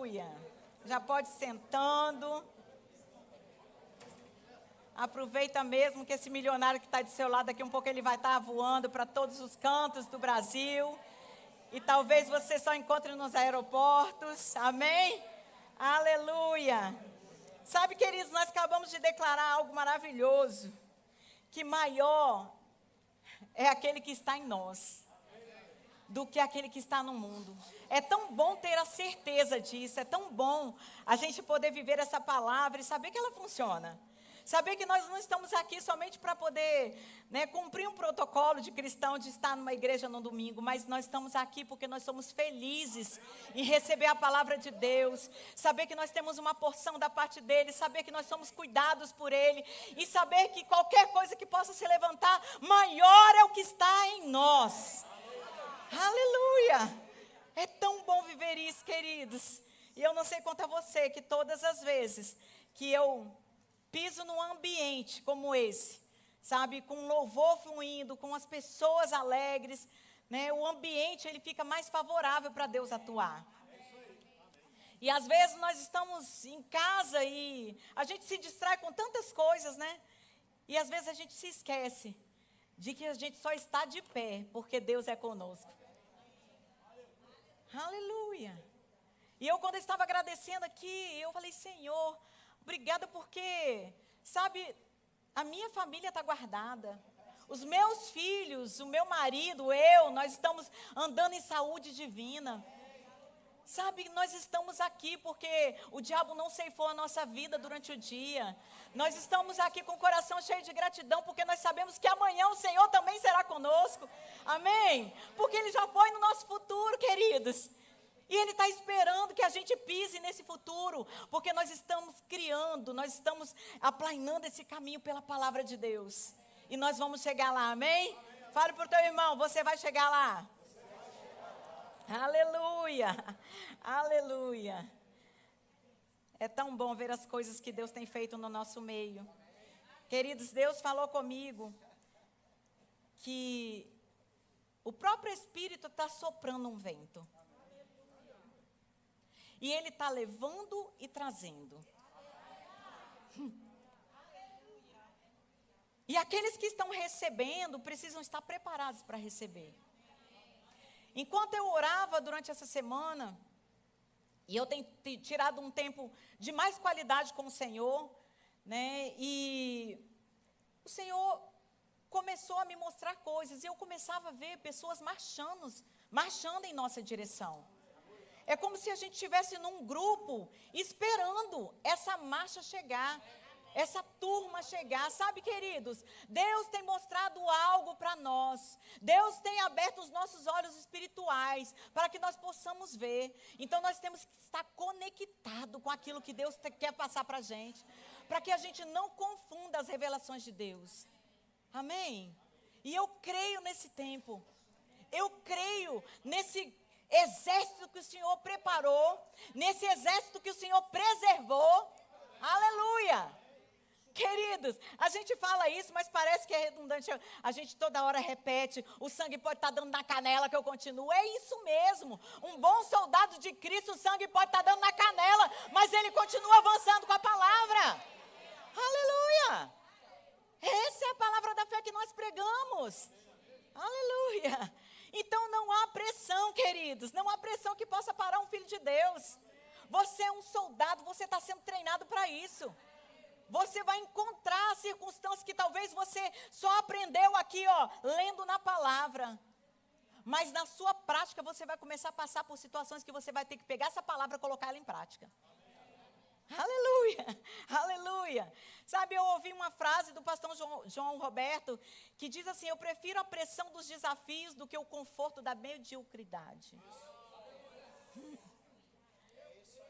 Aleluia. Já pode ir sentando. Aproveita mesmo que esse milionário que está do seu lado, daqui um pouco ele vai estar voando para todos os cantos do Brasil. E talvez você só encontre nos aeroportos. Amém? Aleluia. Sabe, queridos, nós acabamos de declarar algo maravilhoso. Que maior é aquele que está em nós do que aquele que está no mundo. É tão bom ter a certeza disso, é tão bom a gente poder viver essa palavra e saber que ela funciona. Saber que nós não estamos aqui somente para poder, cumprir um protocolo de cristão, de estar numa igreja no domingo, mas nós estamos aqui porque nós somos felizes em receber a palavra de Deus, saber que nós temos uma porção da parte dele, saber que nós somos cuidados por ele e saber que qualquer coisa que possa se levantar, maior é o que está em nós. Aleluia! É tão bom viver isso, queridos. E eu não sei quanto a você, que todas as vezes que eu piso num ambiente como esse, sabe, com louvor fluindo, com as pessoas alegres, o ambiente ele fica mais favorável para Deus atuar. E às vezes nós estamos em casa e a gente se distrai com tantas coisas, E às vezes a gente se esquece de que a gente só está de pé porque Deus é conosco. Aleluia. E eu, quando eu estava agradecendo aqui, eu falei, Senhor, obrigada porque, sabe, a minha família está guardada. Os meus filhos, o meu marido, nós estamos andando em saúde divina. Sabe, nós estamos aqui porque o diabo não ceifou a nossa vida durante o dia. Nós estamos aqui com o coração cheio de gratidão porque nós sabemos que amanhã o Senhor também será conosco. Amém? Porque Ele já foi no nosso futuro, queridos. E Ele está esperando que a gente pise nesse futuro, porque nós estamos criando, nós estamos aplainando esse caminho pela palavra de Deus. E nós vamos chegar lá, amém? Fale para o teu irmão, você vai chegar lá. Aleluia, aleluia. É tão bom ver as coisas que Deus tem feito no nosso meio. Queridos, Deus falou comigo que o próprio Espírito está soprando um vento. E Ele está levando e trazendo. E aqueles que estão recebendo precisam estar preparados para receber. Enquanto eu orava durante essa semana, e eu tenho tirado um tempo de mais qualidade com o Senhor, e o Senhor começou a me mostrar coisas, e eu começava a ver pessoas marchando em nossa direção. É como se a gente estivesse num grupo esperando essa marcha chegar, essa turma chegar. Sabe, queridos, Deus tem mostrado algo para nós. Deus tem aberto os nossos olhos espirituais para que nós possamos ver. Então, nós temos que estar conectado com aquilo que Deus quer passar para a gente, para que a gente não confunda as revelações de Deus. Amém? E eu creio nesse tempo. Eu creio nesse exército que o Senhor preparou, nesse exército que o Senhor preservou. Aleluia! Queridos, a gente fala isso, mas parece que é redundante. A gente toda hora repete, o sangue pode estar dando na canela que eu continuo. É isso mesmo. Um bom soldado de Cristo, o sangue pode estar dando na canela, mas ele continua avançando com a palavra. Aleluia! Essa é a palavra da fé que nós pregamos. Aleluia! Então não há pressão, queridos, não há pressão que possa parar um filho de Deus. Você é um soldado, você está sendo treinado para isso. Você vai encontrar circunstâncias que talvez você só aprendeu aqui, lendo na palavra. Mas na sua prática você vai começar a passar por situações que você vai ter que pegar essa palavra e colocar ela em prática. Aleluia, aleluia. Sabe, eu ouvi uma frase do pastor João Roberto, que diz assim, eu prefiro a pressão dos desafios do que o conforto da mediocridade.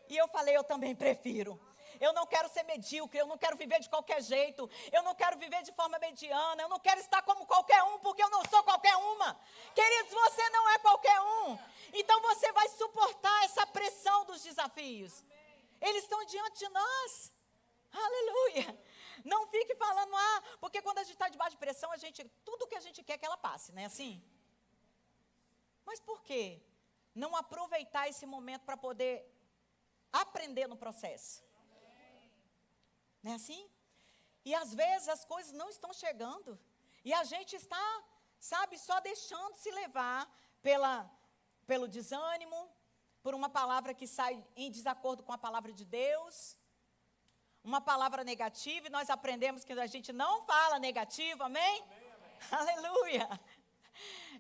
E eu falei, eu também prefiro. Eu não quero ser medíocre, eu não quero viver de qualquer jeito, eu não quero viver de forma mediana, eu não quero estar como qualquer um, porque eu não sou qualquer uma. Queridos, você não é qualquer um. Então você vai suportar essa pressão dos desafios. Eles estão diante de nós. Aleluia. Não fique falando, porque quando a gente está debaixo de pressão, tudo que a gente quer é que ela passe, não é assim? Mas por quê? Não aproveitar esse momento para poder aprender no processo. Não é assim? E às vezes as coisas não estão chegando. E a gente está, sabe, só deixando-se levar pelo desânimo, por uma palavra que sai em desacordo com a palavra de Deus, uma palavra negativa, e nós aprendemos que a gente não fala negativo, amém? Amém, amém. Aleluia!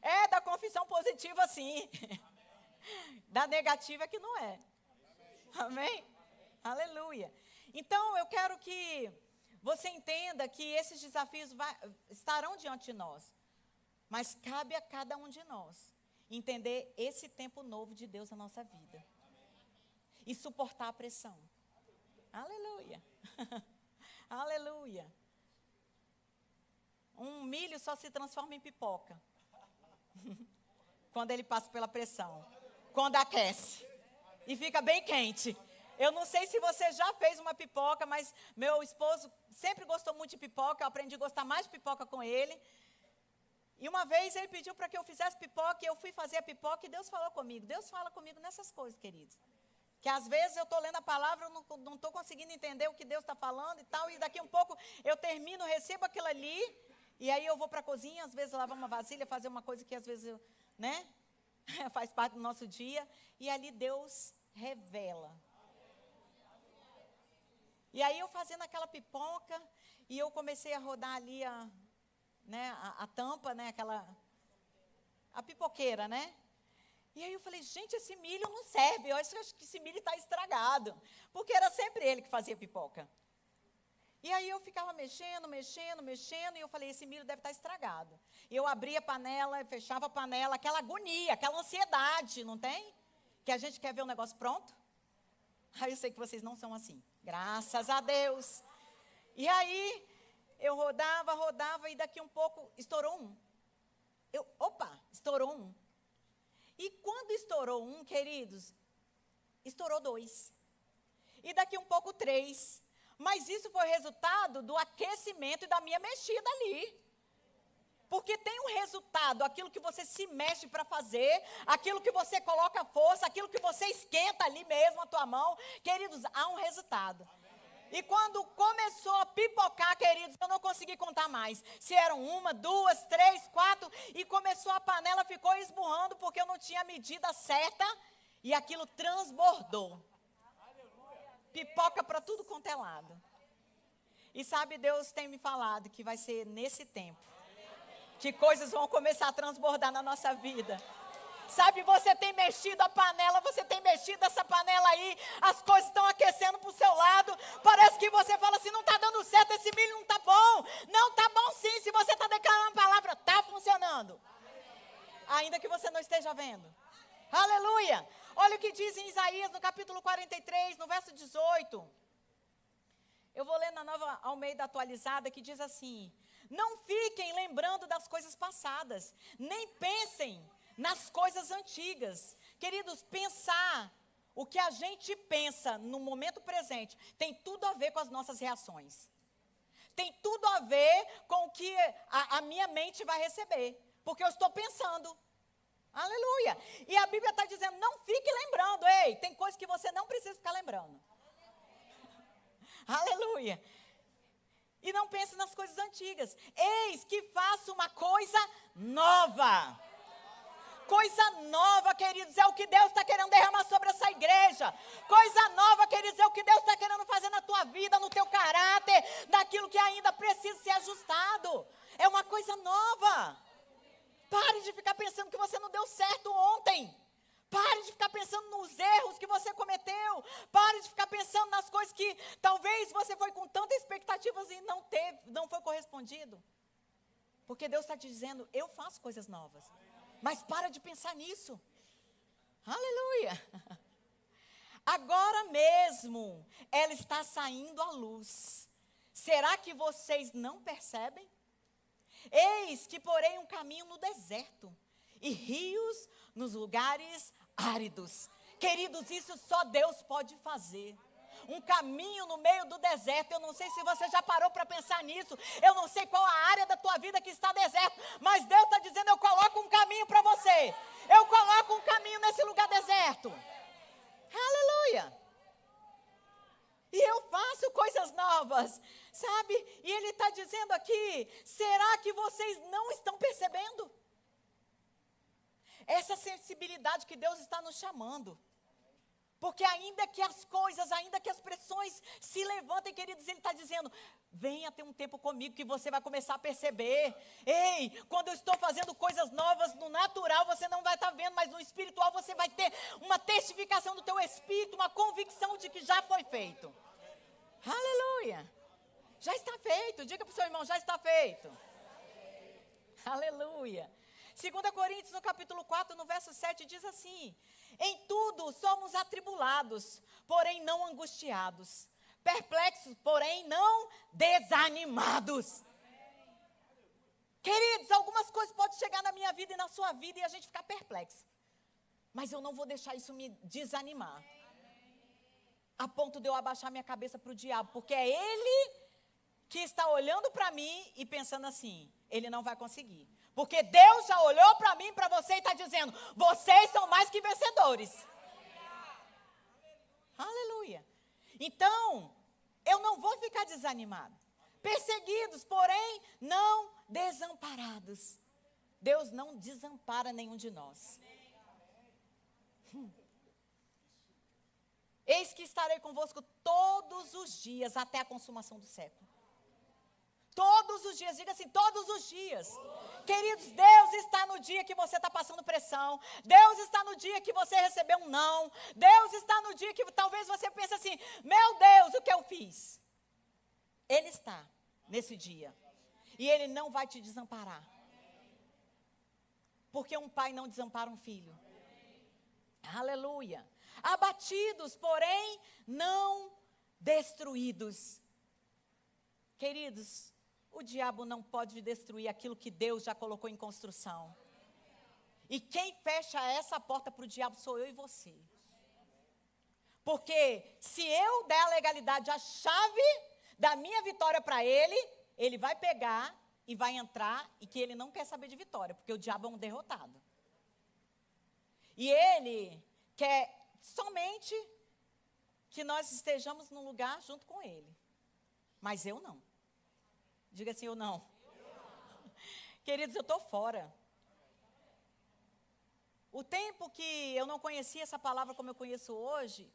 É da confissão positiva, sim. Da negativa que não é. Amém? Aleluia! Então, eu quero que você entenda que esses desafios estarão diante de nós, mas cabe a cada um de nós entender esse tempo novo de Deus na nossa vida. E suportar a pressão. Aleluia. Aleluia. Um milho só se transforma em pipoca. Quando ele passa pela pressão. Quando aquece. E fica bem quente. Eu não sei se você já fez uma pipoca, mas meu esposo sempre gostou muito de pipoca. Eu aprendi a gostar mais de pipoca com ele. E uma vez ele pediu para que eu fizesse pipoca, e eu fui fazer a pipoca, e Deus falou comigo. Deus fala comigo nessas coisas, queridos. Que às vezes eu estou lendo a palavra, eu não estou conseguindo entender o que Deus está falando e tal, e daqui um pouco eu termino, recebo aquilo ali, e aí eu vou para a cozinha, às vezes lavar uma vasilha, fazer uma coisa que às vezes, faz parte do nosso dia, e ali Deus revela. E aí eu fazendo aquela pipoca, e eu comecei a rodar ali a tampa, a pipoqueira, né? E aí eu falei, gente, esse milho não serve, eu acho que esse milho está estragado. Porque era sempre ele que fazia pipoca. E aí eu ficava mexendo, e eu falei, esse milho deve estar estragado. E eu abria a panela, fechava a panela, aquela agonia, aquela ansiedade, não tem? Que a gente quer ver o negócio pronto. Aí eu sei que vocês não são assim. Graças a Deus. E aí eu rodava, e daqui um pouco estourou um. Estourou um. E quando estourou um, queridos, estourou 2. E daqui um pouco 3. Mas isso foi resultado do aquecimento e da minha mexida ali. Porque tem um resultado, aquilo que você se mexe para fazer, aquilo que você coloca força, aquilo que você esquenta ali mesmo a tua mão. Queridos, há um resultado. E quando começou a pipocar, queridos, eu não consegui contar mais. Se eram 1, 2, 3, 4, e começou a panela, ficou esburrando, porque eu não tinha a medida certa, e aquilo transbordou. Pipoca para tudo quanto é lado. E sabe, Deus tem me falado que vai ser nesse tempo que coisas vão começar a transbordar na nossa vida. Sabe, você tem mexido a panela, você tem mexido essa panela aí, as coisas estão aquecendo para o seu lado, parece que você fala assim, não está dando certo, esse milho não está bom. Não está bom sim, se você está declarando a palavra, está funcionando. Ainda que você não esteja vendo. Aleluia! Olha o que diz em Isaías, no capítulo 43, no verso 18. Eu vou ler na Nova Almeida Atualizada, que diz assim, não fiquem lembrando das coisas passadas, nem pensem nas coisas antigas. Queridos, pensar o que a gente pensa no momento presente tem tudo a ver com as nossas reações. Tem tudo a ver com o que a minha mente vai receber. Porque eu estou pensando. Aleluia. E a Bíblia está dizendo, não fique lembrando. Ei, tem coisas que você não precisa ficar lembrando. Aleluia. E não pense nas coisas antigas. Eis que faço uma coisa nova. Coisa nova, queridos, é o que Deus está querendo derramar sobre essa igreja. Coisa nova, queridos, é o que Deus está querendo fazer na tua vida, no teu caráter, naquilo que ainda precisa ser ajustado. É uma coisa nova. Pare de ficar pensando que você não deu certo ontem. Pare de ficar pensando nos erros que você cometeu. Pare de ficar pensando nas coisas que talvez você foi com tantas expectativas e não foi correspondido. Porque Deus está te dizendo, eu faço coisas novas. Mas para de pensar nisso. Aleluia. Agora mesmo, ela está saindo à luz. Será que vocês não percebem? Eis que porei um caminho no deserto e rios nos lugares áridos. Queridos, isso só Deus pode fazer. Um caminho no meio do deserto. Eu não sei se você já parou para pensar nisso. Eu não sei qual a área da tua vida que está deserto. Mas Deus está dizendo, eu coloco um caminho para você. Eu coloco um caminho nesse lugar deserto. Aleluia. E eu faço coisas novas, sabe? E ele está dizendo aqui, será que vocês não estão percebendo? Essa sensibilidade que Deus está nos chamando. Porque ainda que as coisas, ainda que as pressões se levantem, queridos, ele está dizendo, venha ter um tempo comigo que você vai começar a perceber. Ei, quando eu estou fazendo coisas novas no natural, você não vai estar vendo, mas no espiritual você vai ter uma testificação do teu espírito, uma convicção de que já foi feito. Aleluia. Já está feito. Diga para o seu irmão, já está feito. Aleluia. 2 Coríntios, no capítulo 4, no verso 7, diz assim, em tudo somos atribulados, porém não angustiados, perplexos, porém não desanimados. Queridos, algumas coisas podem chegar na minha vida e na sua vida e a gente ficar perplexo. Mas eu não vou deixar isso me desanimar. A ponto de eu abaixar minha cabeça para o diabo, porque é ele que está olhando para mim e pensando assim, ele não vai conseguir. Porque Deus já olhou para mim, para você e está dizendo, vocês são mais que vencedores. Aleluia. Então, eu não vou ficar desanimado. Perseguidos, porém, não desamparados. Deus não desampara nenhum de nós. Eis que estarei convosco todos os dias, até a consumação do século. Todos os dias, diga assim, todos os dias. Queridos, Deus está no dia que você está passando pressão. Deus está no dia que você recebeu um não. Deus está no dia que talvez você pense assim, meu Deus, o que eu fiz? Ele está nesse dia. E Ele não vai te desamparar. Porque um pai não desampara um filho. Aleluia. Abatidos, porém não destruídos. Queridos, o diabo não pode destruir aquilo que Deus já colocou em construção. E quem fecha essa porta para o diabo sou eu e você. Porque se eu der a legalidade, a chave da minha vitória para ele, ele vai pegar e vai entrar e que ele não quer saber de vitória, porque o diabo é um derrotado. E ele quer somente que nós estejamos num lugar junto com ele. Mas eu não. Diga assim, eu não. Queridos, eu estou fora. O tempo que eu não conhecia essa palavra como eu conheço hoje,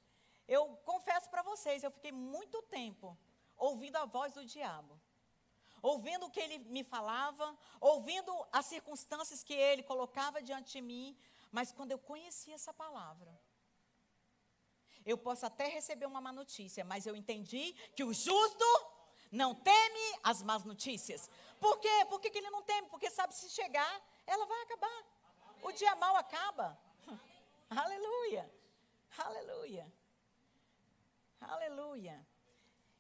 eu confesso para vocês, eu fiquei muito tempo ouvindo a voz do diabo. Ouvindo o que ele me falava, ouvindo as circunstâncias que ele colocava diante de mim. Mas quando eu conheci essa palavra, eu posso até receber uma má notícia, mas eu entendi que o justo não teme as más notícias. Por quê? Por que ele não teme? Porque sabe, se chegar, ela vai acabar. O dia mal acaba. Aleluia. Aleluia. Aleluia.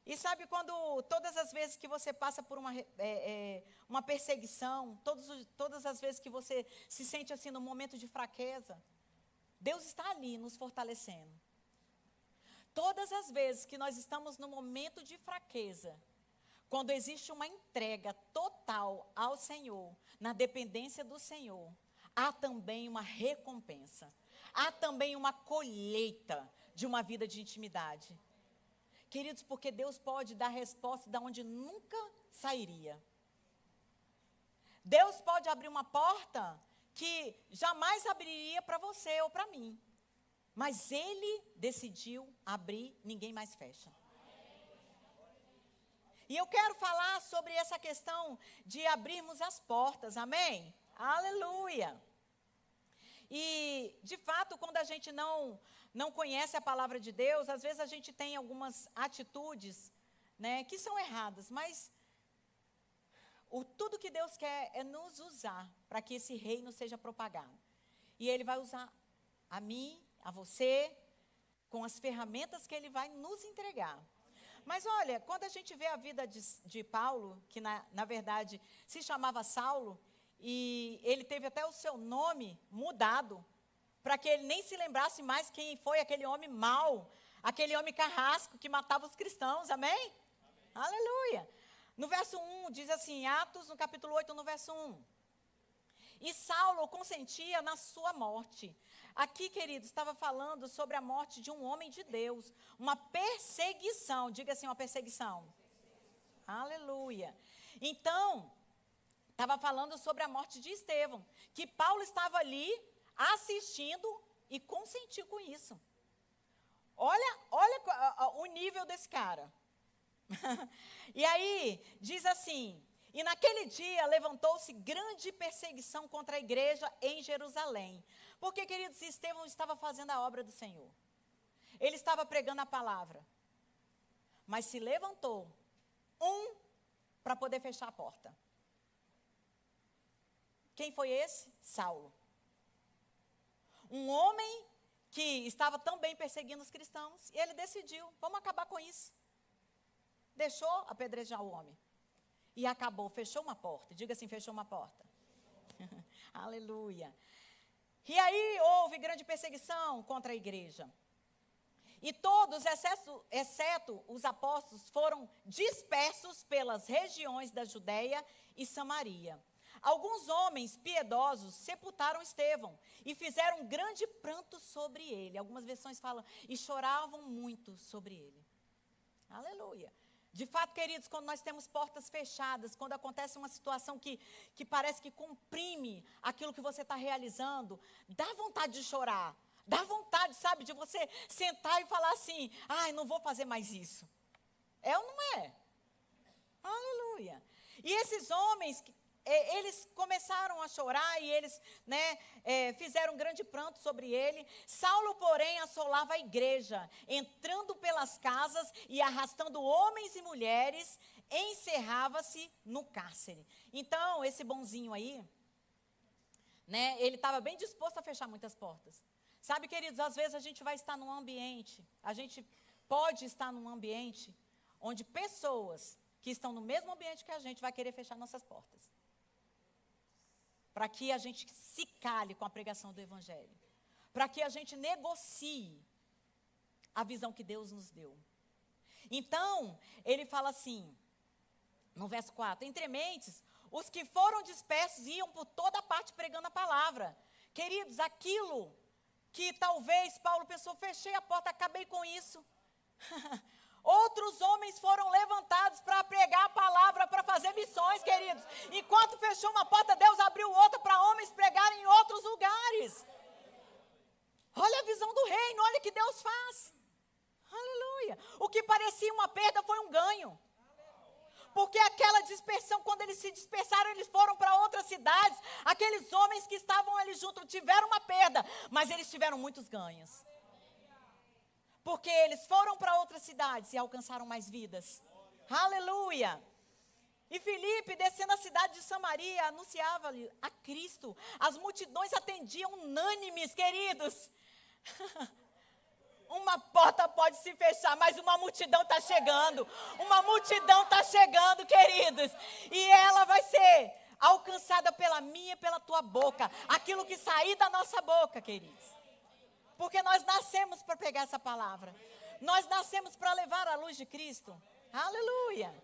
E sabe quando todas as vezes que você passa por uma perseguição, todas as vezes que você se sente assim num momento de fraqueza, Deus está ali nos fortalecendo. Todas as vezes que nós estamos no momento de fraqueza, quando existe uma entrega total ao Senhor, na dependência do Senhor, há também uma recompensa. Há também uma colheita de uma vida de intimidade. Queridos, porque Deus pode dar resposta de onde nunca sairia. Deus pode abrir uma porta que jamais abriria para você ou para mim. Mas Ele decidiu abrir, ninguém mais fecha. E eu quero falar sobre essa questão de abrirmos as portas, amém? Aleluia! E, de fato, quando a gente não conhece a palavra de Deus, às vezes a gente tem algumas atitudes, né, que são erradas, mas tudo que Deus quer é nos usar para que esse reino seja propagado. E Ele vai usar a mim, a você, com as ferramentas que Ele vai nos entregar. Mas olha, quando a gente vê a vida de Paulo, que na verdade se chamava Saulo, e ele teve até o seu nome mudado, para que ele nem se lembrasse mais quem foi aquele homem mau, aquele homem carrasco que matava os cristãos, amém? Aleluia! No verso 1, diz assim, Atos, no capítulo 8, no verso 1. E Saulo consentia na sua morte. Aqui, queridos, estava falando sobre a morte de um homem de Deus. Uma perseguição. Diga assim, uma perseguição. Aleluia. Então, estava falando sobre a morte de Estevão. Que Paulo estava ali assistindo e consentiu com isso. Olha o nível desse cara. E aí, diz assim: e naquele dia levantou-se grande perseguição contra a igreja em Jerusalém. Porque, queridos, Estevão estava fazendo a obra do Senhor. Ele estava pregando a palavra. Mas se levantou para poder fechar a porta. Quem foi esse? Saulo. Um homem que estava também perseguindo os cristãos. E ele decidiu, vamos acabar com isso. Deixou apedrejar o homem. E acabou, fechou uma porta. Diga assim, fechou uma porta. Aleluia. E aí houve grande perseguição contra a igreja. E todos, exceto os apóstolos, foram dispersos pelas regiões da Judéia e Samaria. Alguns homens piedosos sepultaram Estevão e fizeram um grande pranto sobre ele. Algumas versões falam, e choravam muito sobre ele. Aleluia. De fato, queridos, quando nós temos portas fechadas, quando acontece uma situação que parece que comprime aquilo que você está realizando, dá vontade de chorar. Dá vontade, sabe, de você sentar e falar assim, ai, não vou fazer mais isso. É ou não é? Aleluia. E esses homens, eles começaram a chorar e eles, fizeram um grande pranto sobre ele. Saulo, porém, assolava a igreja, entrando pelas casas e arrastando homens e mulheres, encerrava-se no cárcere. Então, esse bonzinho aí, ele estava bem disposto a fechar muitas portas. Sabe, queridos, às vezes a gente vai estar num ambiente, a gente pode estar num ambiente onde pessoas que estão no mesmo ambiente que a gente vai querer fechar nossas portas. Para que a gente se cale com a pregação do Evangelho. Para que a gente negocie a visão que Deus nos deu. Então, ele fala assim, no verso 4, entre mentes, os que foram dispersos iam por toda parte pregando a palavra. Queridos, aquilo que talvez Paulo pensou, fechei a porta, acabei com isso. Outros homens foram levantados para pregar a palavra, para fazer missões, queridos. Enquanto fechou uma porta, Deus abriu outra para homens pregarem em outros lugares. Olha a visão do reino, olha o que Deus faz. Aleluia. O que parecia uma perda foi um ganho. Porque aquela dispersão, quando eles se dispersaram, eles foram para outras cidades. Aqueles homens que estavam ali junto tiveram uma perda, mas eles tiveram muitos ganhos. Porque eles foram para outras cidades e alcançaram mais vidas. Aleluia! E Filipe, descendo a cidade de Samaria, anunciava-lhe a Cristo. As multidões atendiam unânimes, queridos. Uma porta pode se fechar, mas uma multidão está chegando. Uma multidão está chegando, queridos. E ela vai ser alcançada pela minha e pela tua boca. Aquilo que sair da nossa boca, queridos. Porque nós nascemos para pegar essa palavra. Nós nascemos para levar a luz de Cristo. Aleluia.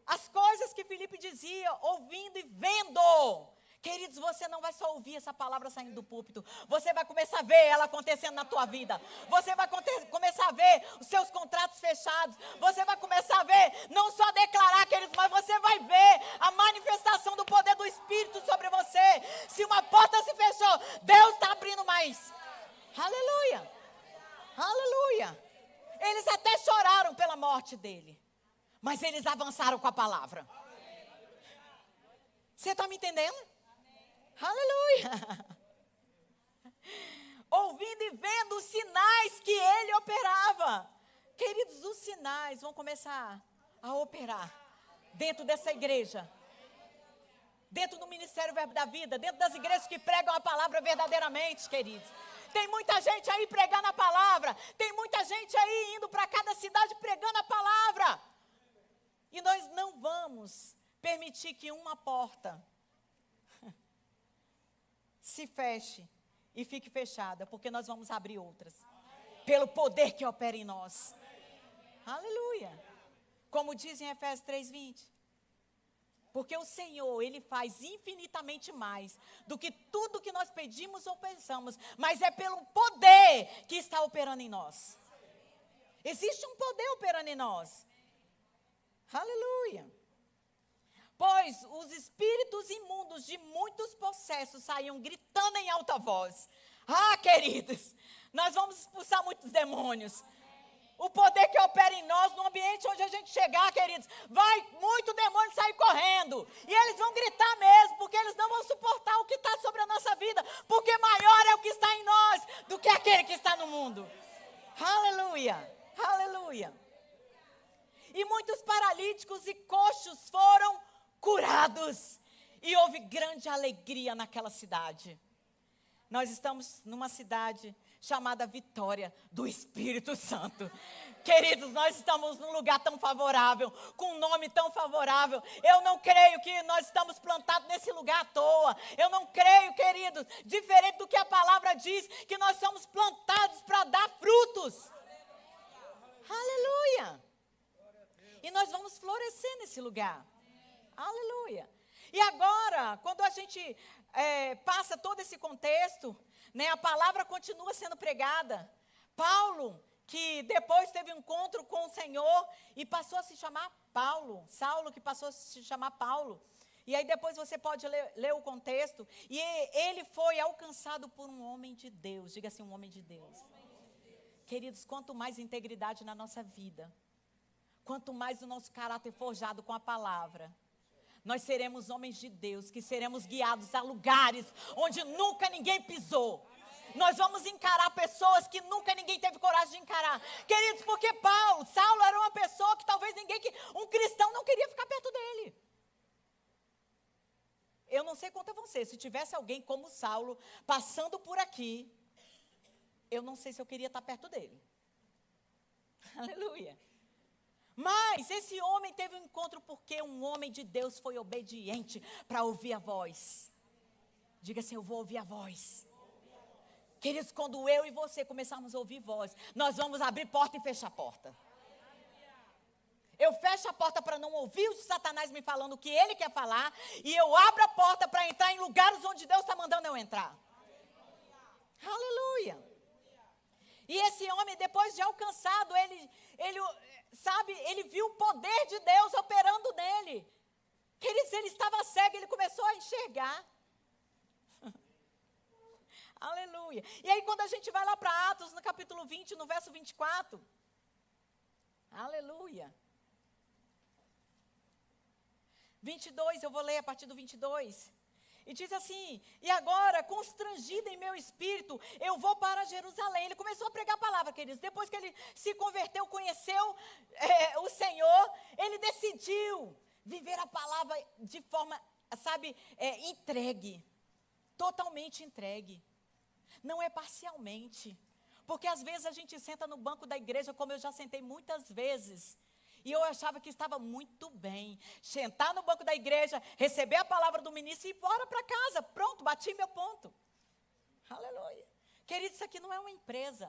As coisas que Filipe dizia, ouvindo e vendo. Queridos, você não vai só ouvir essa palavra saindo do púlpito. Você vai começar a ver ela acontecendo na tua vida. Você vai começar a ver os seus contratos fechados. Você vai começar a ver, não só declarar, queridos, mas você vai ver a manifestação do poder do Espírito sobre você. Se uma porta se fechou, Deus está abrindo mais. Aleluia. Aleluia. Eles até choraram pela morte dele. Mas eles avançaram com a palavra. Você está me entendendo? Aleluia. Ouvindo e vendo os sinais que ele operava. Queridos, os sinais vão começar a operar dentro dessa igreja. Dentro do Ministério Verbo da Vida. Dentro das igrejas que pregam a palavra verdadeiramente, queridos. Tem muita gente aí pregando a palavra. Tem muita gente aí indo para cada cidade pregando a palavra. E nós não vamos permitir que uma porta se feche e fique fechada, porque nós vamos abrir outras. Pelo poder que opera em nós. Aleluia. Como diz em Efésios 3:20. Porque o Senhor, Ele faz infinitamente mais do que tudo que nós pedimos ou pensamos. Mas é pelo poder que está operando em nós. Existe um poder operando em nós. Aleluia. Pois os espíritos imundos de muitos possessos saíam gritando em alta voz. Queridos, nós vamos expulsar muitos demônios. O poder que opera em nós, no ambiente onde a gente chegar, queridos, vai muito demônio sair correndo. E eles vão gritar mesmo, porque eles não vão suportar o que está sobre a nossa vida. Porque maior é o que está em nós do que aquele que está no mundo. Aleluia, aleluia. E muitos paralíticos e coxos foram curados. E houve grande alegria naquela cidade. Nós estamos numa cidade chamada Vitória do Espírito Santo. Queridos, nós estamos num lugar tão favorável, com um nome tão favorável. Eu não creio que nós estamos plantados nesse lugar à toa. Eu não creio, queridos, diferente do que a palavra diz, que nós somos plantados para dar frutos. Aleluia. E nós vamos florescer nesse lugar. Aleluia. E agora, quando a gente passa todo esse contexto, né, a palavra continua sendo pregada. Paulo, que depois teve um encontro com o Senhor e passou a se chamar Paulo. Saulo, que passou a se chamar Paulo. E aí depois você pode ler o contexto. E ele foi alcançado por um homem de Deus. Diga assim, um homem de Deus. Queridos, quanto mais integridade na nossa vida, quanto mais o nosso caráter forjado com a palavra, nós seremos homens de Deus, que seremos guiados a lugares onde nunca ninguém pisou. Nós vamos encarar pessoas que nunca ninguém teve coragem de encarar. Queridos, porque Saulo era uma pessoa que talvez um cristão não queria ficar perto dele. Eu não sei quanto a você, se tivesse alguém como Saulo passando por aqui, eu não sei se eu queria estar perto dele. Aleluia. Mas esse homem teve um encontro porque um homem de Deus foi obediente para ouvir a voz. Diga assim, eu vou ouvir a voz. Queridos, quando eu e você começarmos a ouvir voz, nós vamos abrir porta e fechar a porta. Eu fecho a porta para não ouvir o Satanás me falando o que ele quer falar. E eu abro a porta para entrar em lugares onde Deus está mandando eu entrar. Aleluia. E esse homem, depois de alcançado, ele viu o poder de Deus operando nele. Queridos, ele estava cego, ele começou a enxergar. Aleluia. E aí quando a gente vai lá para Atos, no capítulo 20, no verso 24. Aleluia. 22, eu vou ler a partir do 22. E diz assim, e agora, constrangido em meu espírito, eu vou para Jerusalém. Ele começou a pregar a palavra, queridos. Depois que ele se converteu, conheceu o Senhor, ele decidiu viver a palavra de forma, entregue. Totalmente entregue. Não é parcialmente. Porque às vezes a gente senta no banco da igreja, como eu já sentei muitas vezes. E eu achava que estava muito bem. Sentar no banco da igreja, receber a palavra do ministro e ir embora para casa. Pronto, bati meu ponto. Aleluia. Querido, isso aqui não é uma empresa.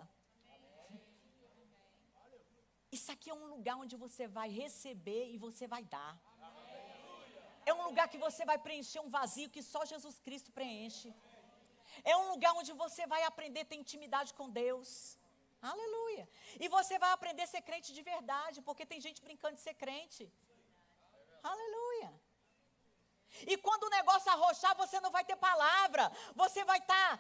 Isso aqui é um lugar onde você vai receber e você vai dar. É um lugar que você vai preencher um vazio que só Jesus Cristo preenche. É um lugar onde você vai aprender a ter intimidade com Deus. Aleluia. E você vai aprender a ser crente de verdade, porque tem gente brincando de ser crente. Aleluia. E quando o negócio arrochar, você não vai ter palavra. Você vai estar,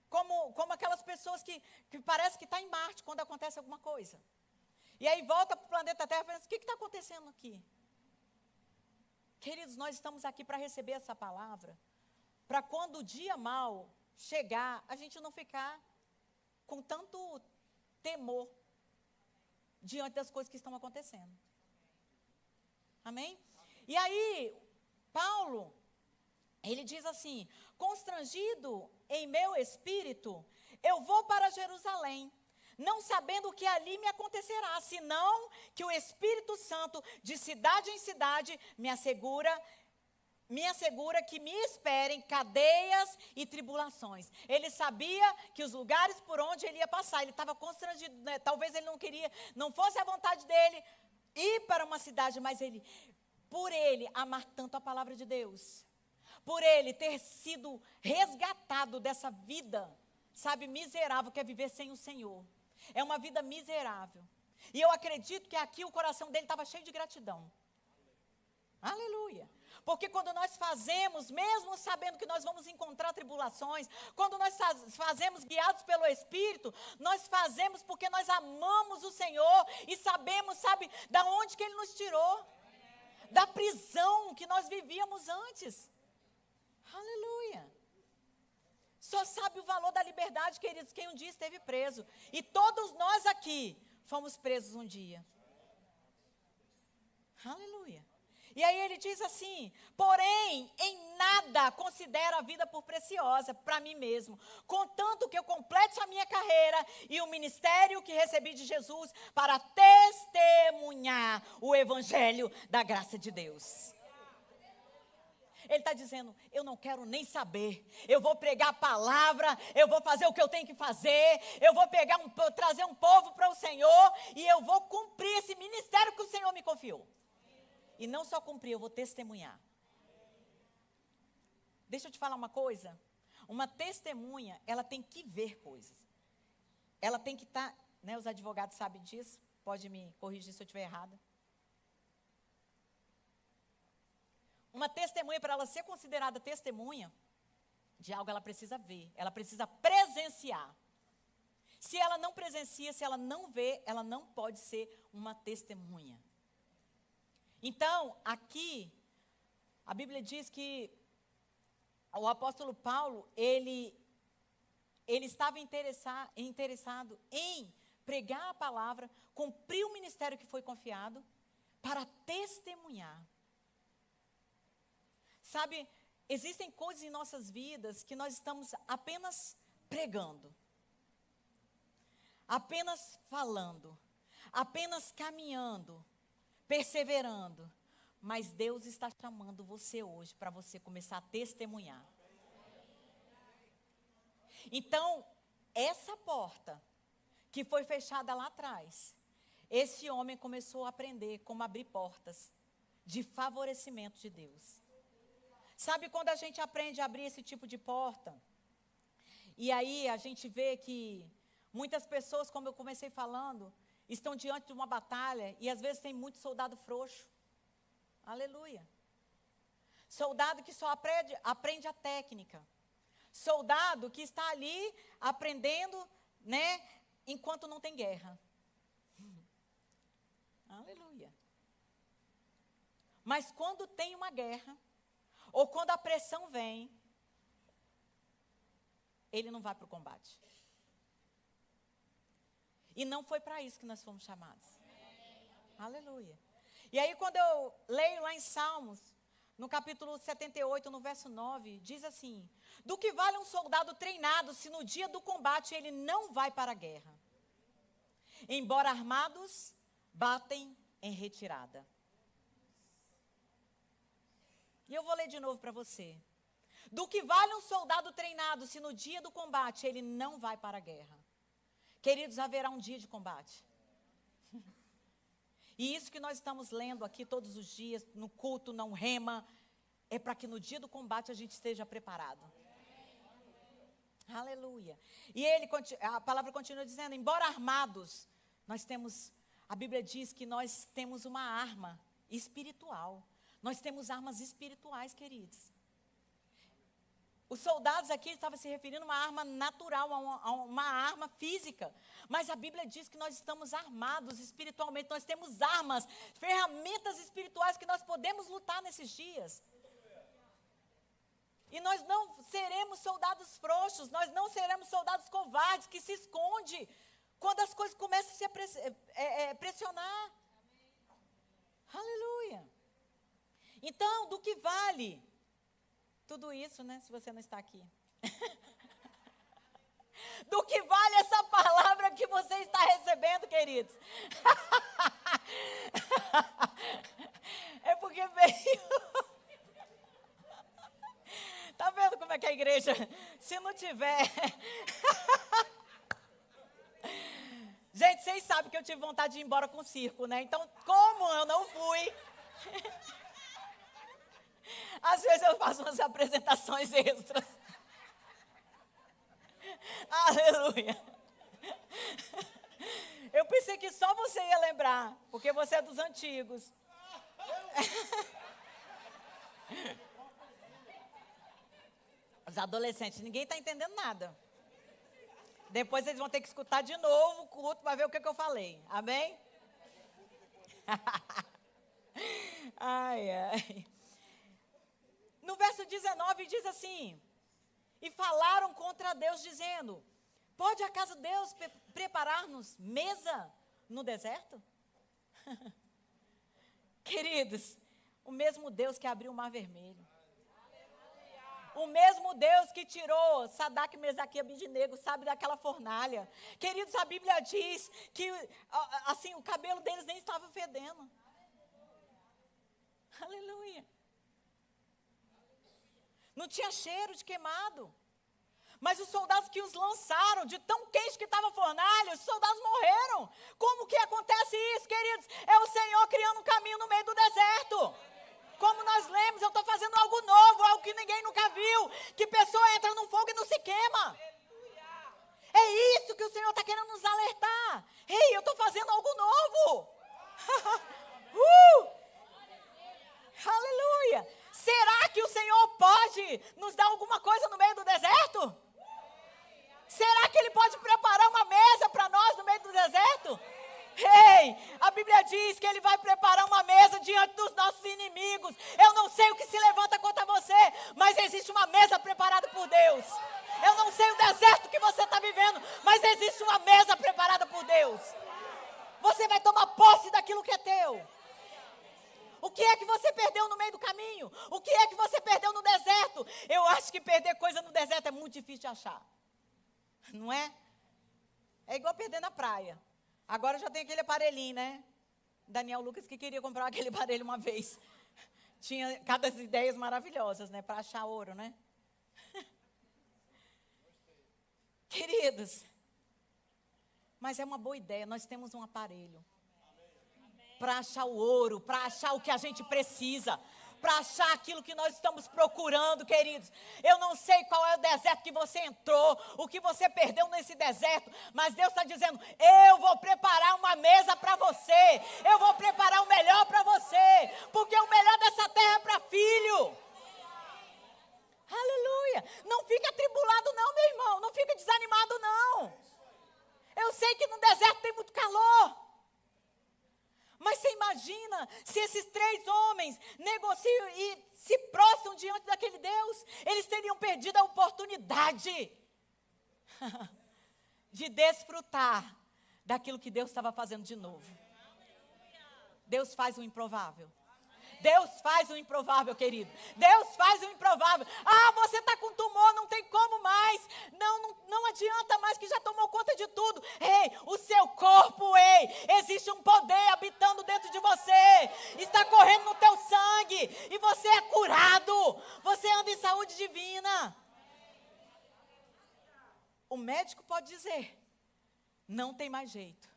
como aquelas pessoas que parece que está em Marte quando acontece alguma coisa. E aí volta para o planeta Terra e pensa, o que está acontecendo aqui? Queridos, nós estamos aqui para receber essa palavra. Para quando o dia mau chegar, a gente não ficar com tanto temor diante das coisas que estão acontecendo. Amém? E aí, Paulo, ele diz assim, constrangido em meu espírito, eu vou para Jerusalém, não sabendo o que ali me acontecerá, senão que o Espírito Santo, de cidade em cidade, me assegura que me esperem cadeias e tribulações. Ele sabia que os lugares por onde ele ia passar, ele estava constrangido, né? Talvez ele não fosse a vontade dele ir para uma cidade, mas ele por ele amar tanto a palavra de Deus, por ele ter sido resgatado dessa vida, sabe, miserável, que é viver sem o Senhor. É uma vida miserável. E eu acredito que aqui o coração dele estava cheio de gratidão. Aleluia. Porque quando nós fazemos, mesmo sabendo que nós vamos encontrar tribulações, quando nós fazemos guiados pelo Espírito, nós fazemos porque nós amamos o Senhor e sabemos, sabe, da onde que Ele nos tirou. Da prisão que nós vivíamos antes. Aleluia. Só sabe o valor da liberdade, queridos, quem um dia esteve preso. E todos nós aqui fomos presos um dia. Aleluia. E aí ele diz assim: porém, em nada considero a vida por preciosa para mim mesmo, contanto que eu complete a minha carreira e o ministério que recebi de Jesus para testemunhar o evangelho da graça de Deus. Ele está dizendo, eu não quero nem saber, eu vou pregar a palavra, eu vou fazer o que eu tenho que fazer, eu vou trazer um povo para o Senhor e eu vou cumprir esse ministério que o Senhor me confiou. E não só cumprir, eu vou testemunhar. Deixa eu te falar uma coisa. Uma testemunha, ela tem que ver coisas. Ela tem que estar, né, os advogados sabem disso, pode me corrigir se eu estiver errada. Uma testemunha, para ela ser considerada testemunha de algo, ela precisa ver, ela precisa presenciar. Se ela não presencia, se ela não vê, ela não pode ser uma testemunha. Então, aqui, a Bíblia diz que o apóstolo Paulo, ele estava interessado em pregar a palavra, cumprir o ministério que foi confiado, para testemunhar. Sabe, existem coisas em nossas vidas que nós estamos apenas pregando, apenas falando, apenas caminhando, perseverando, mas Deus está chamando você hoje para você começar a testemunhar. Então, essa porta que foi fechada lá atrás, esse homem começou a aprender como abrir portas de favorecimento de Deus. Sabe quando a gente aprende a abrir esse tipo de porta? E aí a gente vê que muitas pessoas, como eu comecei falando, estão diante de uma batalha e às vezes tem muito soldado frouxo. Aleluia. Soldado que só aprende a técnica. Soldado que está ali aprendendo, né, enquanto não tem guerra. Aleluia. Mas quando tem uma guerra, ou quando a pressão vem, ele não vai para o combate. E não foi para isso que nós fomos chamados. Aleluia. E aí quando eu leio lá em Salmos, no capítulo 78, no verso 9, diz assim: do que vale um soldado treinado se no dia do combate ele não vai para a guerra? Embora armados, batem em retirada. E eu vou ler de novo para você. Do que vale um soldado treinado se no dia do combate ele não vai para a guerra? Queridos, haverá um dia de combate. E isso que nós estamos lendo aqui todos os dias, no culto, não rema, é para que no dia do combate a gente esteja preparado. Aleluia. E a palavra continua dizendo, embora armados, a Bíblia diz que nós temos uma arma espiritual. Nós temos armas espirituais, queridos. Os soldados aqui estavam se referindo a uma arma natural, a uma arma física. Mas a Bíblia diz que nós estamos armados espiritualmente. Nós temos armas, ferramentas espirituais que nós podemos lutar nesses dias. E nós não seremos soldados frouxos, nós não seremos soldados covardes que se escondem quando as coisas começam a se pressionar. Aleluia. Então, do que vale tudo isso, né? Se você não está aqui. Do que vale essa palavra que você está recebendo, queridos? É porque veio. Tá vendo como é que é a igreja? Se não tiver. Gente, vocês sabem que eu tive vontade de ir embora com o circo, né? Então, como eu não fui. Às vezes eu faço umas apresentações extras. Aleluia. Eu pensei que só você ia lembrar, porque você é dos antigos. Os adolescentes, ninguém está entendendo nada. Depois eles vão ter que escutar de novo o culto para ver o que eu falei. Amém? Ai, ai. No verso 19 diz assim: e falaram contra Deus dizendo: pode acaso Deus preparar-nos mesa no deserto? Queridos, o mesmo Deus que abriu o mar vermelho, o mesmo Deus que tirou Sadraque, Mesaque e Abednego, sabe, daquela fornalha. Queridos, a Bíblia diz que assim, o cabelo deles nem estava fedendo. Aleluia. Não tinha cheiro de queimado. Mas os soldados que os lançaram, de tão quente que estava a fornalha, os soldados morreram. Como que acontece isso, queridos? É o Senhor criando um caminho no meio do deserto. Como nós lemos, eu estou fazendo algo novo, algo que ninguém nunca viu. Que pessoa entra no fogo e não se queima. É isso que o Senhor está querendo nos alertar. Ei, eu estou fazendo algo novo. Aleluia. Será que o Senhor pode nos dar alguma coisa no meio do deserto? Será que Ele pode preparar uma mesa para nós no meio do deserto? Ei, a Bíblia diz que Ele vai preparar uma mesa diante dos nossos inimigos. Eu não sei o que se levanta contra você, mas existe uma mesa preparada por Deus. Eu não sei o deserto que você está vivendo, mas existe uma mesa preparada por Deus. Você vai tomar posse daquilo que é teu. O que é que você perdeu no meio do caminho? O que é que você perdeu no deserto? Eu acho que perder coisa no deserto é muito difícil de achar. Não é? É igual perder na praia. Agora já tem aquele aparelhinho, né? Daniel Lucas que queria comprar aquele aparelho uma vez. Tinha cada ideias maravilhosas, né? Para achar ouro, né? Queridos, mas é uma boa ideia. Nós temos um aparelho para achar o ouro, para achar o que a gente precisa, para achar aquilo que nós estamos procurando, queridos. Eu não sei qual é o deserto que você entrou, o que você perdeu nesse deserto, mas Deus está dizendo: eu vou preparar uma mesa para você, eu vou preparar o melhor para você, porque o melhor dessa terra é para filho. Aleluia. Não fica atribulado não, meu irmão, não fica desanimado não. Eu sei que no deserto tem muito calor. Mas você imagina se esses 3 homens negociam e se prostram diante daquele Deus, eles teriam perdido a oportunidade de desfrutar daquilo que Deus estava fazendo de novo. Deus faz o improvável. Deus faz o improvável, querido. Deus faz o improvável. Ah, você está com tumor, não tem como mais. Não adianta mais, que já tomou conta de tudo. Ei, o seu corpo, existe um poder habitando dentro de você. Está correndo no teu sangue. E você é curado. Você anda em saúde divina. O médico pode dizer: não tem mais jeito.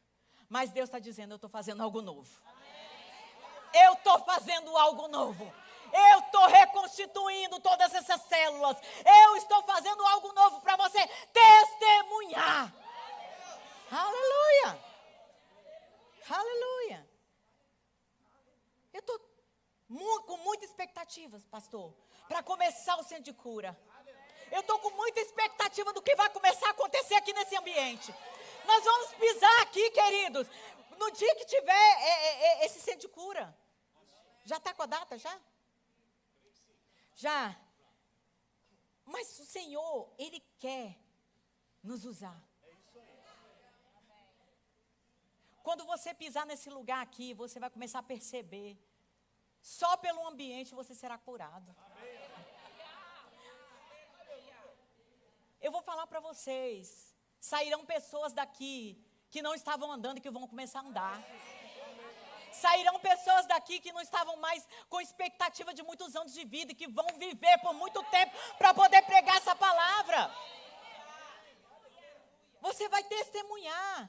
Mas Deus está dizendo: eu estou fazendo algo novo. Eu estou fazendo algo novo. Eu estou reconstituindo todas essas células. Eu estou fazendo algo novo para você testemunhar. Aleluia. Aleluia. Eu estou com muita expectativa, pastor, para começar o centro de cura. Eu estou com muita expectativa do que vai começar a acontecer aqui nesse ambiente. Nós vamos pisar aqui, queridos, no dia que tiver esse centro de cura. Já está com a data, já? Já. Mas o Senhor, Ele quer nos usar. Quando você pisar nesse lugar aqui, você vai começar a perceber. Só pelo ambiente você será curado. Eu vou falar para vocês. Sairão pessoas daqui que não estavam andando e que vão começar a andar. Sairão pessoas daqui que não estavam mais com expectativa de muitos anos de vida e que vão viver por muito tempo para poder pregar essa palavra. Você vai testemunhar.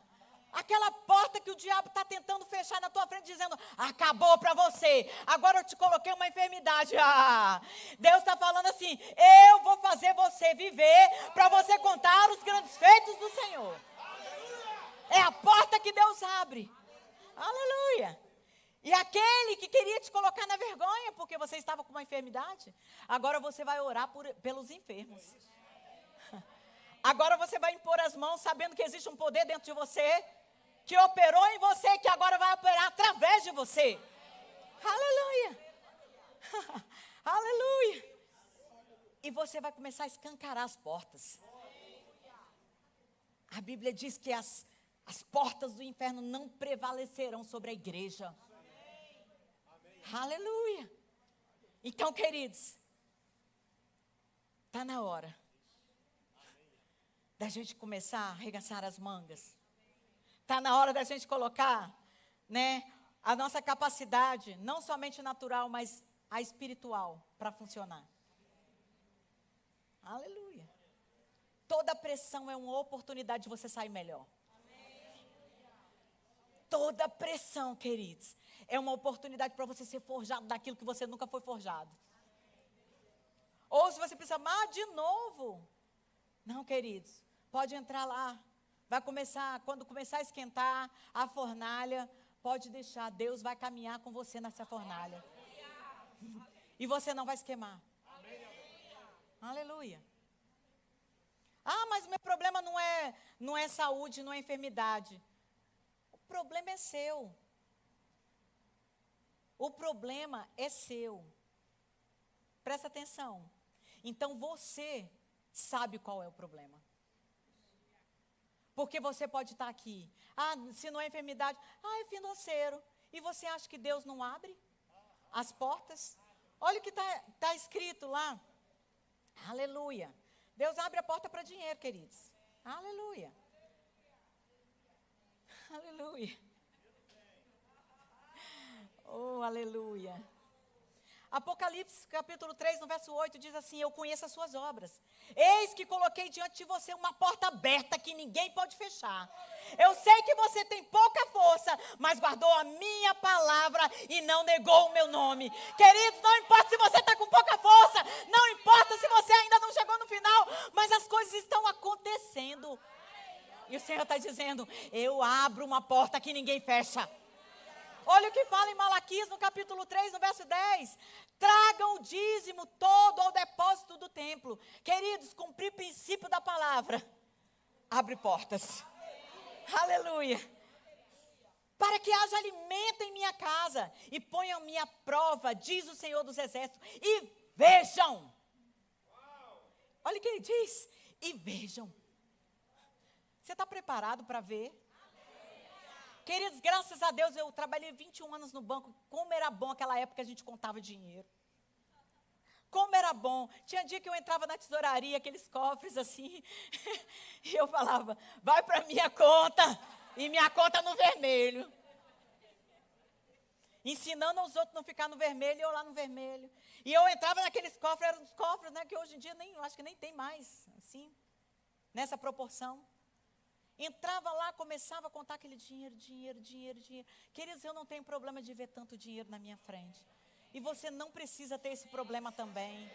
Aquela porta que o diabo está tentando fechar na tua frente, dizendo, acabou para você. Agora eu te coloquei uma enfermidade. Deus está falando assim, eu vou fazer você viver para você contar os grandes feitos do Senhor. É a porta que Deus abre. Aleluia. E aquele que queria te colocar na vergonha, porque você estava com uma enfermidade, agora você vai orar pelos enfermos. Agora você vai impor as mãos, sabendo que existe um poder dentro de você, que operou em você, que agora vai operar através de você. Aleluia. Aleluia. E você vai começar a escancarar as portas. A Bíblia diz que as portas do inferno não prevalecerão sobre a igreja. Aleluia. Então, queridos, está na hora da gente começar a arregaçar as mangas. Está na hora da gente colocar, a nossa capacidade, não somente natural, mas a espiritual, para funcionar. Aleluia. Toda pressão é uma oportunidade de você sair melhor. Toda pressão, queridos, é uma oportunidade para você ser forjado daquilo que você nunca foi forjado. Ou se você pensa, de novo. Não, queridos, pode entrar lá. Vai começar, quando começar a esquentar a fornalha, pode deixar, Deus vai caminhar com você nessa fornalha. E você não vai se queimar. Aleluia. Mas meu problema não é saúde, não é enfermidade. O problema é seu. O problema é seu. Presta atenção. Então você sabe qual é o problema. Porque você pode estar aqui. Se não é enfermidade, é financeiro. E você acha que Deus não abre as portas? Olha o que está escrito lá. Aleluia. Deus abre a porta para dinheiro, queridos. Aleluia. Aleluia. Oh, aleluia. Apocalipse, capítulo 3, no verso 8, diz assim, eu conheço as suas obras. Eis que coloquei diante de você uma porta aberta que ninguém pode fechar. Eu sei que você tem pouca força, mas guardou a minha palavra e não negou o meu nome. Queridos, não importa se você está com pouca força, não importa se você ainda não chegou no final, mas as coisas estão acontecendo. E o Senhor está dizendo, eu abro uma porta que ninguém fecha. Olha o que fala em Malaquias, no capítulo 3, no verso 10. Tragam o dízimo todo ao depósito do templo. Queridos, cumprir o princípio da palavra abre portas. Aleluia. Para que haja alimento em minha casa e ponham-me à prova, diz o Senhor dos Exércitos, e vejam. Olha o que ele diz. E vejam. Você está preparado para ver? Queridos, graças a Deus, eu trabalhei 21 anos no banco. Como era bom aquela época que a gente contava dinheiro. Como era bom. Tinha dia que eu entrava na tesouraria, aqueles cofres assim, e eu falava, vai para minha conta, e minha conta no vermelho. Ensinando aos outros não ficar no vermelho, e eu lá no vermelho. E eu entrava naqueles cofres, eram os cofres, que hoje em dia acho que nem tem mais, assim, nessa proporção. Entrava lá, começava a contar aquele dinheiro. Queridos, eu não tenho problema de ver tanto dinheiro na minha frente. E você não precisa ter esse problema também.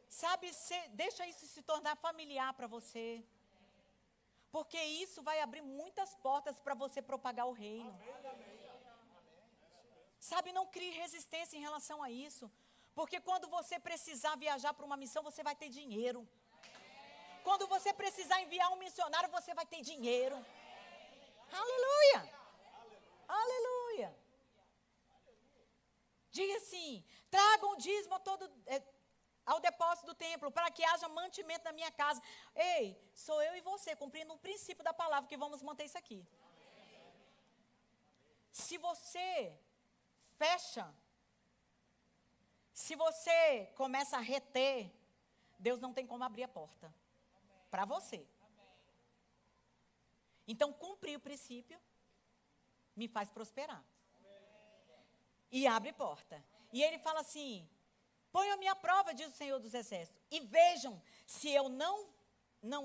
Sabe, deixa isso se tornar familiar para você. Porque isso vai abrir muitas portas para você propagar o reino. Sabe, não crie resistência em relação a isso. Porque quando você precisar viajar para uma missão, você vai ter dinheiro. Quando você precisar enviar um missionário, você vai ter dinheiro. Aleluia. Aleluia. Diga assim, tragam o dízimo todo ao depósito do templo, para que haja mantimento na minha casa. Ei, sou eu e você, cumprindo o princípio da palavra, que vamos manter isso aqui. Se você fecha, se você começa a reter, Deus não tem como abrir a porta. Para você. Então, cumprir o princípio me faz prosperar. E abre porta. E ele fala assim, ponham-me à prova, diz o Senhor dos Exércitos, e vejam se eu não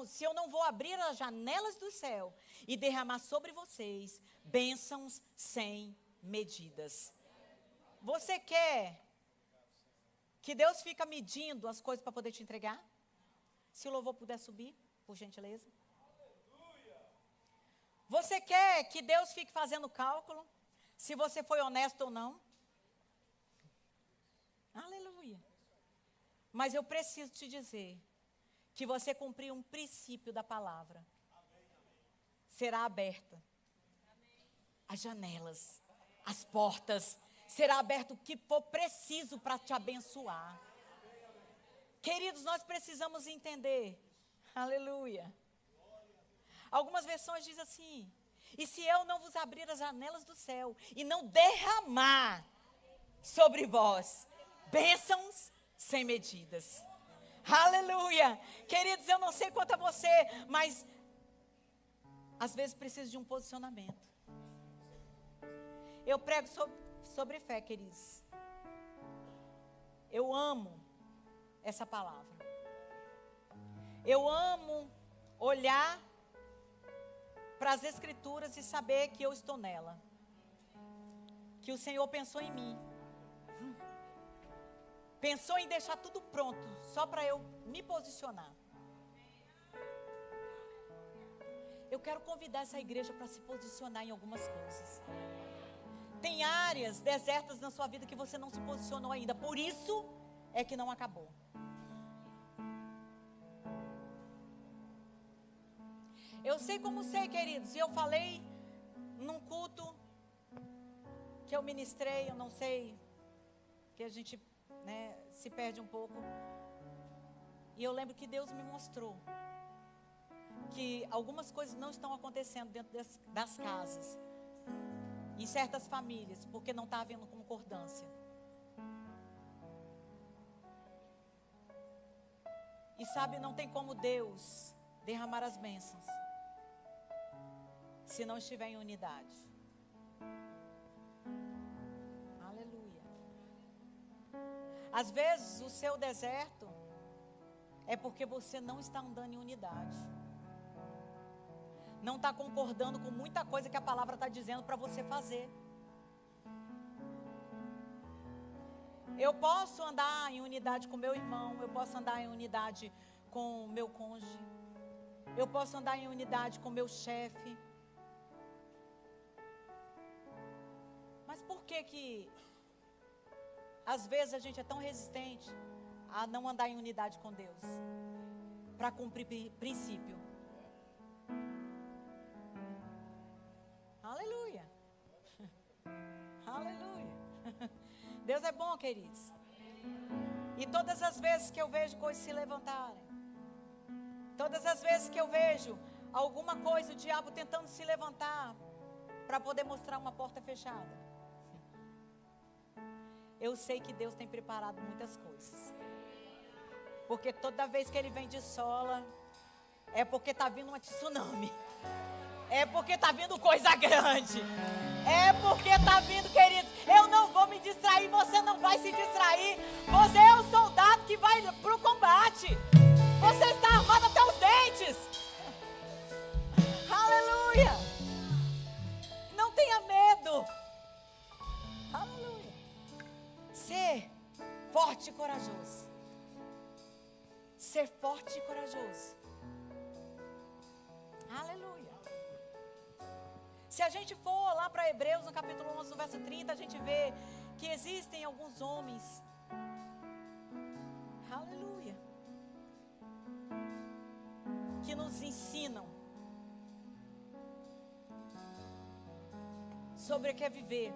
se eu não vou abrir as janelas do céu e derramar sobre vocês bênçãos sem medidas. Você quer que Deus fique medindo as coisas para poder te entregar? Se o louvor puder subir, por gentileza. Você quer que Deus fique fazendo cálculo, se você foi honesto ou não? Aleluia. Mas eu preciso te dizer que você cumprir um princípio da palavra. Será aberta. As janelas, as portas, será aberto o que for preciso para te abençoar. Queridos, nós precisamos entender. Aleluia. Algumas versões dizem assim: e se eu não vos abrir as janelas do céu e não derramar sobre vós bênçãos sem medidas. Aleluia. Queridos, eu não sei quanto a você, mas às vezes preciso de um posicionamento. Eu prego sobre fé, queridos. Eu amo essa palavra. Eu amo olhar para as Escrituras e saber que eu estou nela. Que o Senhor pensou em mim. Pensou em deixar tudo pronto, só para eu me posicionar. Eu quero convidar essa igreja para se posicionar em algumas coisas. Tem áreas desertas na sua vida que você não se posicionou ainda. Por isso é que não acabou. Eu sei como sei, queridos. E eu falei num culto que eu ministrei, eu não sei, que a gente, se perde um pouco. E eu lembro que Deus me mostrou que algumas coisas não estão acontecendo dentro das casas, em certas famílias, porque não está havendo concordância. E sabe, não tem como Deus derramar as bênçãos se não estiver em unidade. Aleluia. Às vezes o seu deserto é porque você não está andando em unidade. Não está concordando com muita coisa que a palavra está dizendo para você fazer. Eu posso andar em unidade com meu irmão, eu posso andar em unidade com meu cônjuge, eu posso andar em unidade com meu chefe. Mas por que às vezes a gente é tão resistente a não andar em unidade com Deus? Para cumprir princípio. Aleluia. Aleluia. Deus é bom, queridos. E todas as vezes que eu vejo coisas se levantarem, todas as vezes que eu vejo alguma coisa, o diabo tentando se levantar para poder mostrar uma porta fechada, eu sei que Deus tem preparado muitas coisas. Porque toda vez que ele vem de sola, é porque está vindo uma tsunami. É porque está vindo coisa grande. É porque está vindo, queridos. Eu não vou me distrair, você não vai se distrair. Você é o soldado que vai para o combate. Você está armado até os dentes. Aleluia. Não tenha medo. Aleluia. Ser forte e corajoso. Ser forte e corajoso. Aleluia. Se a gente for lá para Hebreus, no capítulo 11, no verso 30, a gente vê que existem alguns homens. Aleluia. Que nos ensinam sobre o que é viver,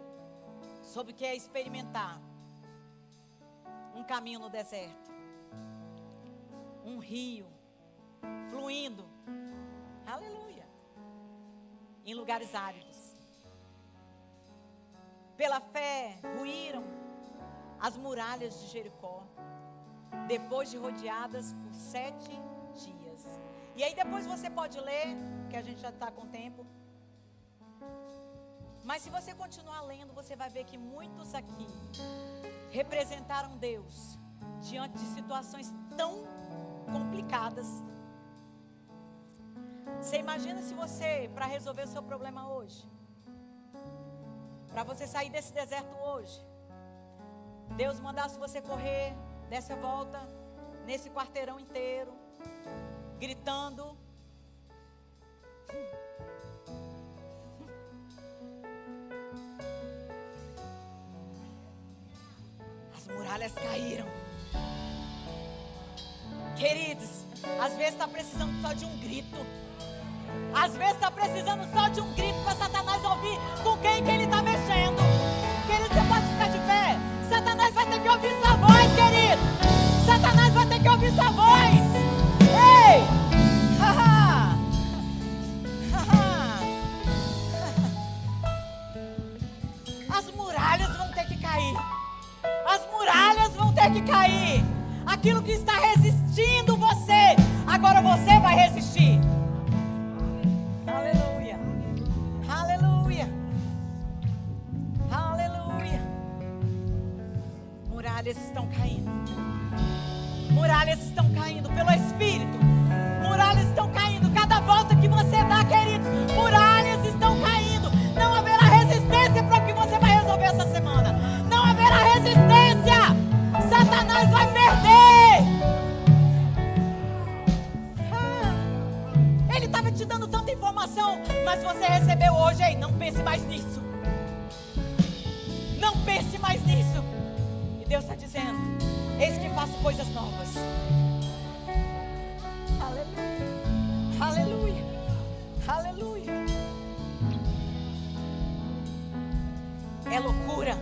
sobre o que é experimentar um caminho no deserto, um rio fluindo, aleluia, em lugares áridos. Pela fé ruíram as muralhas de Jericó, depois de rodeadas por 7 dias. E aí depois você pode ler, que a gente já está com tempo. Mas se você continuar lendo, você vai ver que muitos aqui representaram Deus diante de situações tão complicadas, Você imagina se você, para resolver o seu problema hoje, para você sair desse deserto hoje, Deus mandasse você correr, dessa volta, nesse quarteirão inteiro, gritando. As muralhas caíram. Queridos, às vezes está precisando só de um grito. Às vezes está precisando só de um grito para Satanás ouvir com quem que ele está mexendo. Querido, você pode ficar de pé. Satanás vai ter que ouvir sua voz, querido. Satanás vai ter que ouvir sua voz. Ei! Haha! Haha! As muralhas vão ter que cair. As muralhas vão ter que cair. Aquilo que está resistindo você, agora você vai resistir. Aleluia. Aleluia. Aleluia. Muralhas estão caindo. Muralhas estão caindo pelo Espírito. Muralhas estão caindo. Cada volta que você dá, querido, muralhas estão caindo. Não haverá resistência para o que você vai resolver essa semana. Não haverá resistência. Satanás vai perder. Ele estava te dando tanta informação, mas você recebeu hoje. Ei, não pense mais nisso. Não pense mais nisso. E Deus está dizendo: eis que faço coisas novas. Aleluia. Aleluia. Aleluia. É loucura.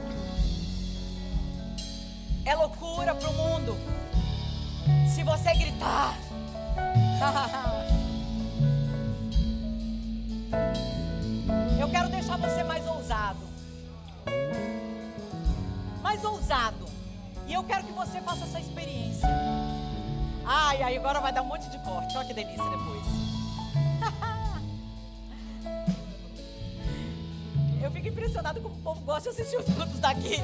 É loucura para o mundo se você gritar. Eu quero deixar você mais ousado. Mais ousado. E eu quero que você faça essa experiência. Ai, agora vai dar um monte de corte. Olha que delícia depois. Eu fico impressionado como o povo gosta de assistir os cultos daqui.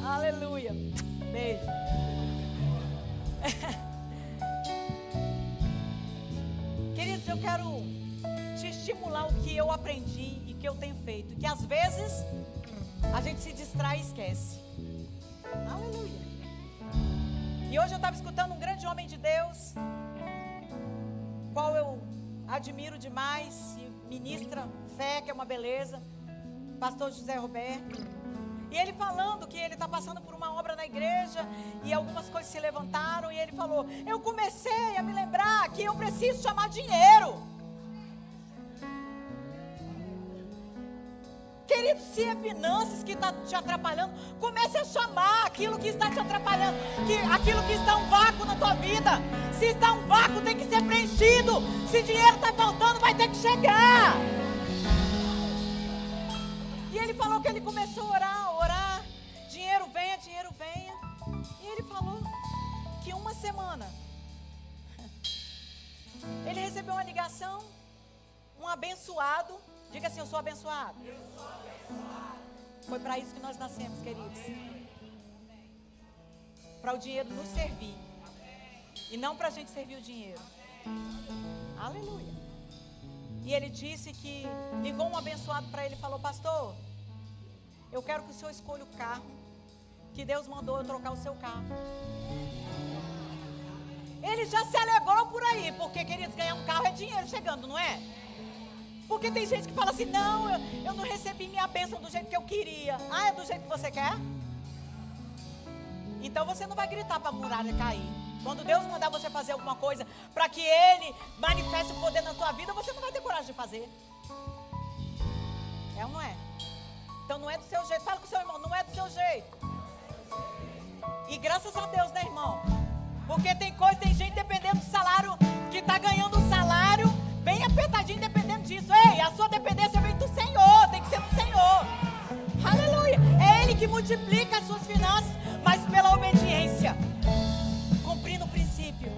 Aleluia. Beijo. Queridos, eu quero te estimular o que eu aprendi e que eu tenho feito. Que às vezes a gente se distrai e esquece. Aleluia. E hoje eu estava escutando um grande homem de Deus, qual eu admiro demais, e ministra fé, que é uma beleza, pastor José Roberto. E ele falando que ele está passando por uma obra na igreja e algumas coisas se levantaram. E ele falou: eu comecei a me lembrar que eu preciso chamar dinheiro. Querido, se é finanças que está te atrapalhando, comece a chamar aquilo que está te atrapalhando, aquilo que está um vácuo na tua vida. Se está um vácuo, tem que ser preenchido. Se dinheiro está faltando, vai ter que chegar. E ele falou que ele começou a orar, dinheiro venha, dinheiro venha. E ele falou que uma semana ele recebeu uma ligação, um abençoado. Diga assim: eu sou abençoado. Eu sou abençoado. Foi para isso que nós nascemos, queridos. Para o dinheiro nos servir. E não para a gente servir o dinheiro. Aleluia. E ele disse que ligou um abençoado para ele e falou: pastor, eu quero que o senhor escolha o carro que Deus mandou eu trocar o seu carro. Ele já se alegrou por aí, porque, queridos, ganhar um carro é dinheiro chegando, não é? Porque tem gente que fala assim: não, eu não recebi minha bênção do jeito que eu queria. Ah, é do jeito que você quer? Então você não vai gritar para a muralha cair. Quando Deus mandar você fazer alguma coisa para que Ele manifeste o poder na tua vida, você não vai ter coragem de fazer. É ou não é? Então não é do seu jeito. Fala com o seu irmão: não é do seu jeito. E graças a Deus, né, irmão? Porque tem gente dependendo do salário, que está ganhando um salário bem apertadinho, dependendo disso. Ei, a sua dependência vem do Senhor, tem que ser do Senhor. Aleluia. É Ele que multiplica as suas finanças, mas pela obediência, cumprindo o princípio.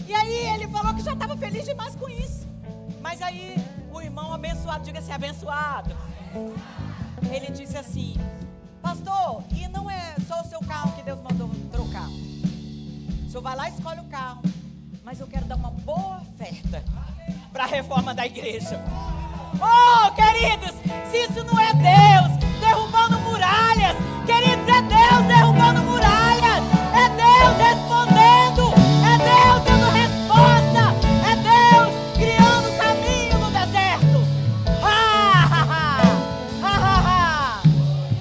E aí ele falou que já estava feliz demais com isso. Mas aí o irmão abençoado, diga assim: abençoado. Ele disse assim: pastor, e não é só o seu carro que Deus mandou trocar. O senhor vai lá e escolhe o carro, mas eu quero dar uma boa oferta para a reforma da igreja. Oh, queridos, se isso não é Deus derrubando muralhas, queridos, é Deus derrubando muralhas, é Deus respondendo, é Deus dando resposta, é Deus criando caminho no deserto.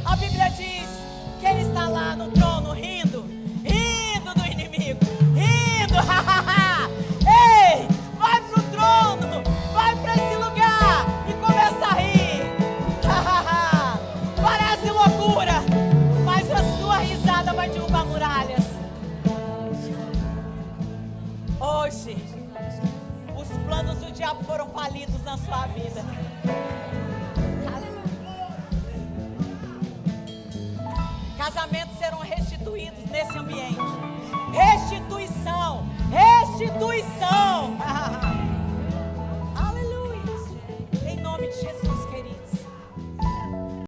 A Bíblia diz que Ele está lá no trono rindo do inimigo, rindo. Ei, vai pro trono, vai para esse lugar e começa a rir. Parece loucura, mas a sua risada vai derrubar muralhas. Hoje, os planos do diabo foram falidos na sua vida. Casamentos serão restituídos nesse ambiente. Restituição, restituição.